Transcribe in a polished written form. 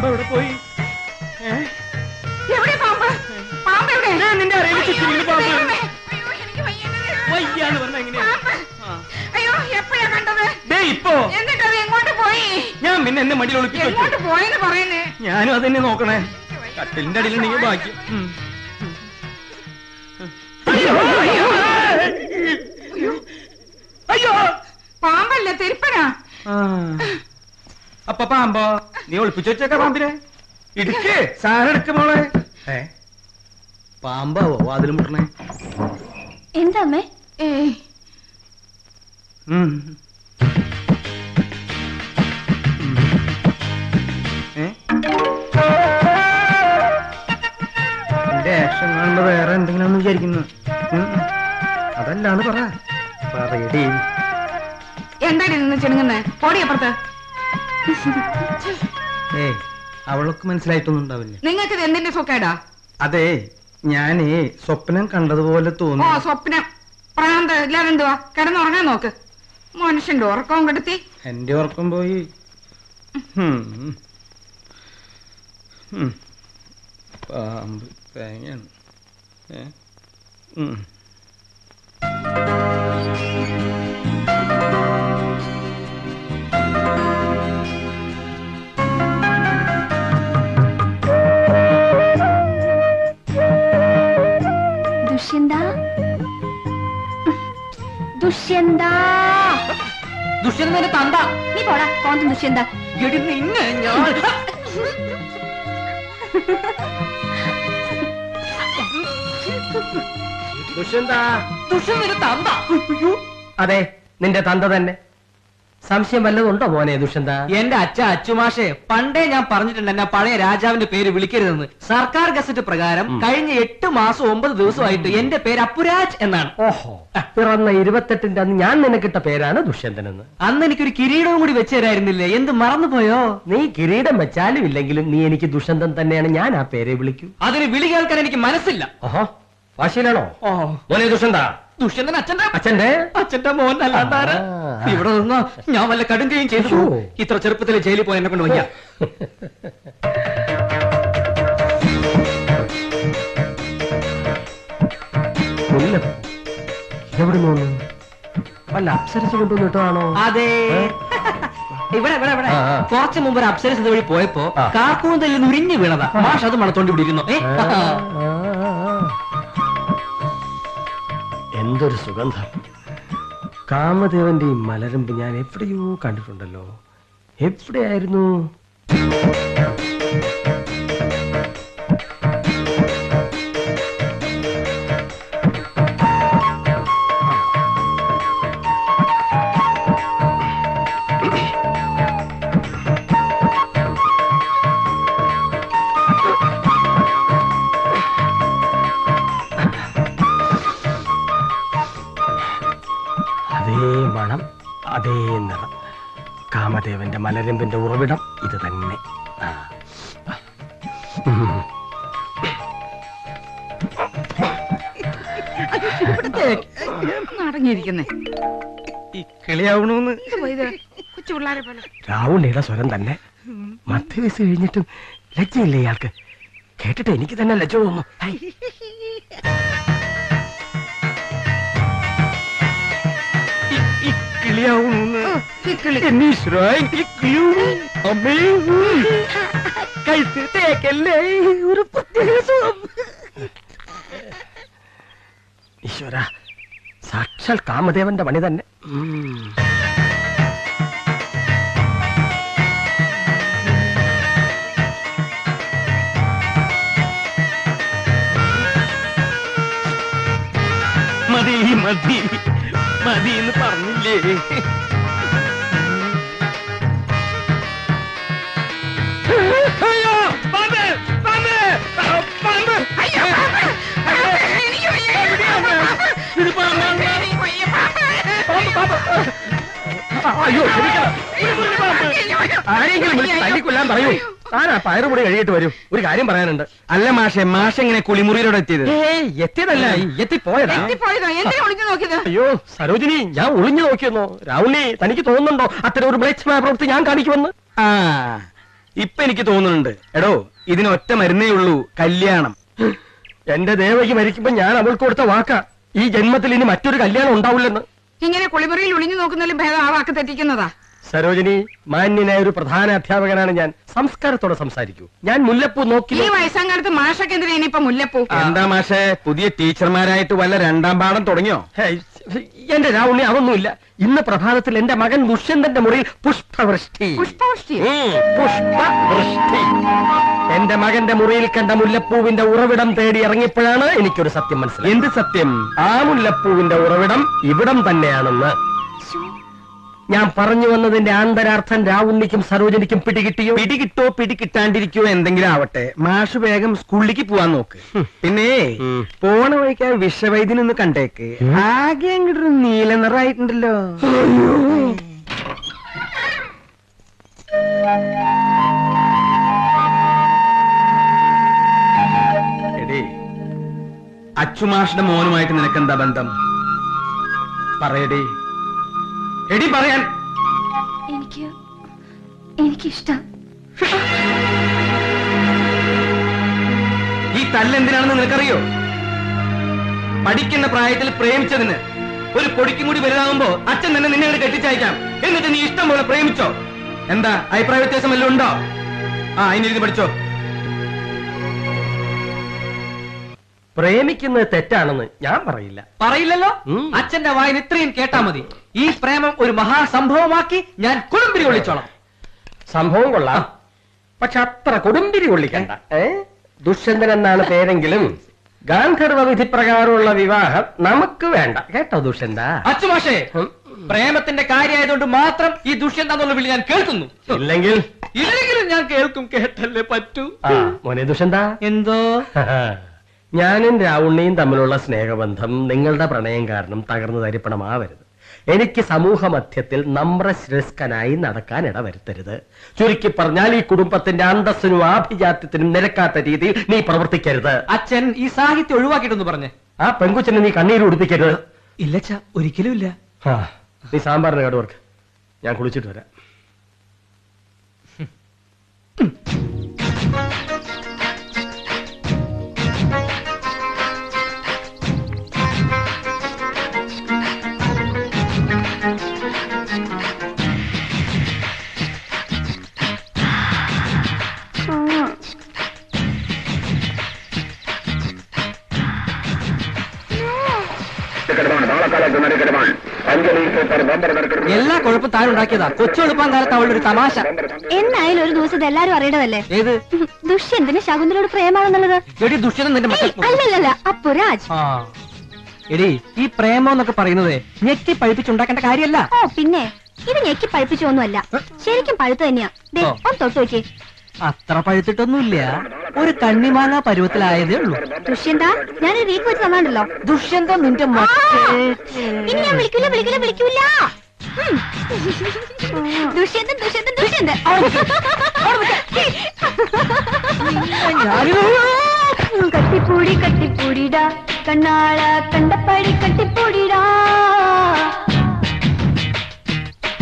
പാമ്പ് എവിടെ പോയി? എവിടെ പാമ്പ്? പാമ്പ് എവിടെ? നിന്റെ അറിയില്ല പാമ്പ് വയ്യാന്ന് പറഞ്ഞ എങ്ങനെയാ? അയ്യോ, എപ്പോഴാ കണ്ടത്? ഇപ്പോ. എന്നിട്ട് അത് എങ്ങോട്ട് പോയി? ഞാൻ പിന്നെ എന്നെ മടിയിൽ ഒളിപ്പിച്ചു. എങ്ങോട്ട് പോയെന്ന് പറയുന്നേ? ഞാനും അതെന്നെ നോക്കണേ. കട്ടിലിന്റെ അടിയിലുണ്ടെങ്കിൽ ഭാഗ്യം. അയ്യോ, പാമ്പല്ലേ, തിരുപ്പനാ. അപ്പൊ പാമ്പോ? നീ ഒളിപ്പിച്ചു വെച്ചേക്ക പാമ്പിനെ. ഇടുക്ക് സാധനം എടുക്ക മോളെ. പാമ്പാവോ വാതിൽ മുട്ടണേ? എന്താ അമ്മേ? എന്റെ ആക്ഷൻ കാണുമ്പോ വേറെ എന്തെങ്കിലും വിചാരിക്കുന്നു. അതല്ലാന്ന് പറയടി. എന്താണ് നിന്ന് ചെണുങ്ങുന്നേ? ഓടിയപ്പുറത്ത്. അവൾക്ക് മനസ്സിലായിട്ടൊന്നും ഉണ്ടാവില്ല. നിങ്ങൾക്ക് ഇത് എന്തിന്റെ സുഖേടാ? അതെ, ഞാനേ സ്വപ്നം കണ്ടതുപോലെ തോന്നി. ഓ, സ്വപ്നം പ്രാന്ത് ഇല്ലാതെ എന്തുവാ? കിടന്നുറങ്ങാൻ നോക്ക്. മനുഷ്യന്റെ ഉറക്കവും കെടുത്തി. എന്റെ ഉറക്കം പോയി. പാമ്പ് തേങ്ങയാണ്. ദുഷ്യന്തന്റെ തന്ത. നീ പോടാ, കോന്തം ദുഷ്യന്ത. നിന്നെ ഞാൻ ദുഷ്യന്തന്റെ തന്ത. അതെ, നിന്റെ തന്ത തന്നെ. സംശയം വല്ലതുണ്ടോ മോനെ ദുഷ്യന്ത? എന്റെ അച്ചുമാഷെ, പണ്ടേ ഞാൻ പറഞ്ഞിട്ടുണ്ട് എന്നെ പഴയ രാജാവിന്റെ പേര് വിളിക്കരുതെന്ന്. സർക്കാർ ഗസറ്റ് പ്രകാരം കഴിഞ്ഞ 8 മാസം 9 ദിവസമായിട്ട് എന്റെ പേര് അപ്പുരാജ് എന്നാണ്. ഓഹോ, പിറന്ന 28-ന്റെ അന്ന് ഞാൻ നിനക്കിട്ട പേരാണ് ദുഷ്യന്തനെന്ന്. അന്ന് എനിക്കൊരു കിരീടവും കൂടി വെച്ചു തരായിരുന്നില്ലേ? എന്ത് മറന്നുപോയോ? നീ കിരീടം വെച്ചാലും ഇല്ലെങ്കിലും നീ എനിക്ക് ദുഷ്യന്തൻ തന്നെയാണ്. ഞാൻ ആ പേരെ വിളിക്കൂ. അതിന് വിളി കേൾക്കാൻ എനിക്ക് മനസ്സില്ല. ഓഹോ, വാശിയിലാണോ മോനെ ദുഷ്യന്ത? ദുഷ്യന്തൻ അച്ഛന്റെ മോൻ അല്ലാതാര. ഇവിടെ നിന്നോ ഞാൻ വല്ല കടുങ്കയും ചെയ്തു. ഇത്ര ചെറുപ്പത്തിൽ ജയിലിൽ പോയി എന്നെ കൊണ്ട് വയ്യ. എവിടെ നോന്നു? വല്ല അപ്സരസ് കൊണ്ടുവന്നിട്ടാണോ? അതെ, ഇവിടെ കുറച്ചു മുമ്പ് ഒരു അപ്സരസ് വഴി പോയപ്പോ കാർക്കൂന്തലിൽ നിന്ന് ഉരിഞ്ഞു വീണതാ. മാഷ് അത് മണത്തോണ്ടി വിടിയിരുന്നു. എന്തൊരു സുഗന്ധം! കാമദേവന്റെ ഈ മലരമ്പ് ഞാൻ എവിടെയോ കണ്ടിട്ടുണ്ടല്ലോ. എവിടെയായിരുന്നു? മണം, അതേ നിറം. കാമദേവന്റെ മലരമ്പിന്റെ ഉറവിടം ഇത് തന്നെ. അടങ്ങിയിരിക്കുന്നേ ഈ കിളിയാവണോന്ന് കൊച്ചു പിള്ളേരെ പോലെ. രാവുണ്ണിയുടെ സ്വരം തന്നെ. 10 വയസ്സ് കഴിഞ്ഞിട്ടും ലജ്ജയില്ലേ ഇയാൾക്ക്? കേട്ടിട്ട് എനിക്ക് തന്നെ ലജ്ജ തോന്നുന്നു. ഈശ്വര, സാക്ഷാൽ കാമദേവന്റെ പണി തന്നെ. മതി മതി മതി എന്ന് പറഞ്ഞില്ലേ? അയ്യോ, ആരെങ്കിലും വിളിച്ച് തല്ലിക്കൊല്ലാൻ പറയൂ. താൻ ആ പയറുപൊടി കഴിയിട്ട് വരൂ. ഒരു കാര്യം പറയാനുണ്ട്. അല്ല മാഷെ, മാഷ എങ്ങനെ കുളിമുറിയിലൂടെ എത്തിയത്? എത്തിയതല്ല, എത്തിപ്പോയതാ. അയ്യോ സരോജിനി, ഞാൻ ഒളിഞ്ഞു നോക്കിയെന്നോ. രാവുണ്ണി, തനിക്ക് തോന്നുന്നുണ്ടോ അത്തരം ഒരു മ്ലേച്ഛമായ പ്രവൃത്തി ഞാൻ കാണിക്കുമെന്ന്? ഇപ്പൊ എനിക്ക് തോന്നുന്നുണ്ട് എടോ ഇതിന് ഒറ്റ മരുന്നേ ഉള്ളൂ, കല്യാണം. എന്റെ ദേവകി മരിക്കുമ്പോ ഞാൻ അവൾക്ക് കൊടുത്ത വാക്കാ, ഈ ജന്മത്തിൽ ഇനി മറ്റൊരു കല്യാണം ഉണ്ടാവില്ലെന്ന്. ഇങ്ങനെ കുളിമുറിയിൽ ഒളിഞ്ഞു നോക്കുന്നതിലും ഭേദം ആ വാക്ക് തെറ്റിക്കുന്നതാ. സരോജിനി, മാന്യനായ ഒരു പ്രധാന അധ്യാപകനാണ് ഞാൻ. സംസ്കാരത്തോടെ സംസാരിക്കൂ. ഞാൻ മുല്ലപ്പൂ നോക്കി. ഈ വയസ്സാം കാലത്ത് മാഷൊക്കെ എന്തിനാ ഇനിയിപ്പൊ മുല്ലപ്പൂ? എന്താ മാഷേ, പുതിയ ടീച്ചർമാരായിട്ട് വല്ല രണ്ടാം പാഠം തുടങ്ങിയോ? ഹേയ്, എന്റെ രാവുണ്ണി അതൊന്നുമില്ല. ഇന്ന് പ്രഭാതത്തിൽ എന്റെ മകൻ ദുഷ്യന്തന്റെ മുറിയിൽ പുഷ്പവൃഷ്ടി. പുഷ്പവൃഷ്ടി? പുഷ്പവൃഷ്ടി. എന്റെ മകന്റെ മുറിയിൽ കണ്ട മുല്ലപ്പൂവിന്റെ ഉറവിടം തേടി ഇറങ്ങിയപ്പോഴാണ് എനിക്കൊരു സത്യം മനസ്സിലായത്. എന്ത് സത്യം? ആ മുല്ലപ്പൂവിന്റെ ഉറവിടം ഇവിടം തന്നെയാണെന്ന്. ഞാൻ പറഞ്ഞു വന്നതിന്റെ ആന്തരാർത്ഥം രാവുണ്ണിക്കും സരോജനിക്കും പിടികിട്ടിയോ? പിടികിട്ടോ പിടികിട്ടാണ്ടിരിക്കോ എന്തെങ്കിലും ആവട്ടെ, മാഷ് വേഗം സ്കൂളിലേക്ക് പോവാൻ നോക്ക്. പിന്നെ പോണ വഴിക്ക് വിഷവൈദ്യനൊന്ന് കണ്ടേക്ക്. ആകെ അങ്ങോട്ടൊരു നീല നിറായിട്ടുണ്ടല്ലോ. എടേ, അച്ചുമാഷിന്റെ മോനുമായിട്ട് നിനക്കെന്താ ബന്ധം? പറയടേ, എടി പറയാൻ. എനിക്കിഷ്ടം. ഈ തല്ലെന്തിനാണെന്ന് നിനക്കറിയോ? പഠിക്കുന്ന പ്രായത്തിൽ പ്രേമിച്ചതിന് ഒരു പൊടിക്കും കൂടി വലുതാകുമ്പോ അച്ഛൻ തന്നെ നിന്നെ കെട്ടിച്ചയക്കാം. എന്നിട്ട് നീ ഇഷ്ടം പോലെ പ്രേമിച്ചോ? എന്താ അഭിപ്രായ വ്യത്യാസം വല്ലതും ഉണ്ടോ? അതിനിരുന്ന് പഠിച്ചോ. പ്രേമിക്കുന്നത് തെറ്റാണെന്ന് ഞാൻ പറയില്ല. പറയില്ലല്ലോ. അച്ഛന്റെ വായന ഇത്രയും കേട്ടാ മതി. ഈ പ്രേമം ഒരു മഹാസംഭവമാക്കി ഞാൻ കുടുംബിരി കൊള്ളിച്ചോളാം. സംഭവം കൊള്ളാം, പക്ഷെ അത്ര കൊടുമ്പിരി കൊള്ളിക്കണ്ട. ദുഷ്യന്തൻ എന്നാണ് പേരെങ്കിലും ഗാന്ധർവ വിധി പ്രകാരമുള്ള വിവാഹം നമുക്ക് വേണ്ട കേട്ടോ ദുഷ്യന്ത. അച്ചുമാഷേ, പ്രേമത്തിന്റെ കാര്യമായതുകൊണ്ട് മാത്രം ഈ ദുഷ്യന്തെന്നുള്ള വിളി ഞാൻ കേൾക്കുന്നു. ഇല്ലെങ്കിലും ഞാൻ കേൾക്കും. കേട്ടല്ലേ പറ്റൂ. മോനെ ദുഷ്യന്ത, എന്തോ ഞാനും രാവുണ്ണിയും തമ്മിലുള്ള സ്നേഹബന്ധം നിങ്ങളുടെ പ്രണയം കാരണം തകർന്നു തരിപ്പണമാവരുത്. എനിക്ക് സമൂഹ മധ്യത്തിൽ നമ്രശ്രേഷ്ഠനായി നടക്കാൻ ഇടവരുത്തരുത്. ചുരുക്കി പറഞ്ഞാൽ ഈ കുടുംബത്തിന്റെ അന്തസ്സിനും ആഭിജാത്യത്തിനും നിരക്കാത്ത രീതിയിൽ നീ പ്രവർത്തിക്കരുത്. അച്ഛൻ ഈ സാഹിത്യം ഒഴിവാക്കിയിട്ടൊന്ന് പറഞ്ഞേ. ആ പെൺകുച്ചനെ നീ കണ്ണീര് ഉടുപ്പിക്കരുത്. ഇല്ലച്ചാ, ഒരിക്കലും ഇല്ല. നീ സാമ്പാറിന് കേടുവർക്ക്, ഞാൻ കുളിച്ചിട്ട് വരാം. എല്ലാ കുഴപ്പം താനുണ്ടാക്കിയതാ. കൊച്ചു എളുപ്പം കാലത്ത് അവളുടെ ഒരു തമാശ. എന്നായാലും ഒരു ദിവസം എല്ലാരും അറിയണതല്ലേ ഏത്? ദുഷ്യന്തന് ശകുന്തളോട് പ്രേമാണെന്നുള്ളത്. എടി ദുഷ്യന്തൻ നിന്റെ അല്ലല്ല അപ്പുരാജ്. എടി, ഈ പ്രേമം എന്നൊക്കെ പറയുന്നത് ഞെക്കി പഴിപ്പിച്ചുണ്ടാക്കേണ്ട കാര്യമല്ല. ഓ പിന്നെ, ഇത് ഞെക്കി പഴിപ്പിച്ചൊന്നുമല്ല, ശരിക്കും പഴുത്ത് തന്നെയാ. ഒന്ന് തൊട്ട് നോക്കി. അത്ര പഴുത്തിട്ടൊന്നുമില്ല, ഒരു കണ്ണിമാങ്ങ പരുവത്തിലായതേ ഉള്ളൂ. ദുഷ്യന്ത, ഞാനൊരു വീക്ക് വെച്ച് തന്നാണ്ടല്ലോ. ദുഷ്യന്ത നിന്റെ ഇനി ഞാൻ വിളിക്കൂല വിളിക്കൂല വിളിക്കൂല. ദുഷ്യന്തൻ ദുഷ്യന്തൻ ദുഷ്യന്തൻ. കട്ടിപ്പൂടി കട്ടിപ്പൂടിടാ, കണ്ണാള കണ്ടപ്പടി കട്ടിപ്പൂടിടാ.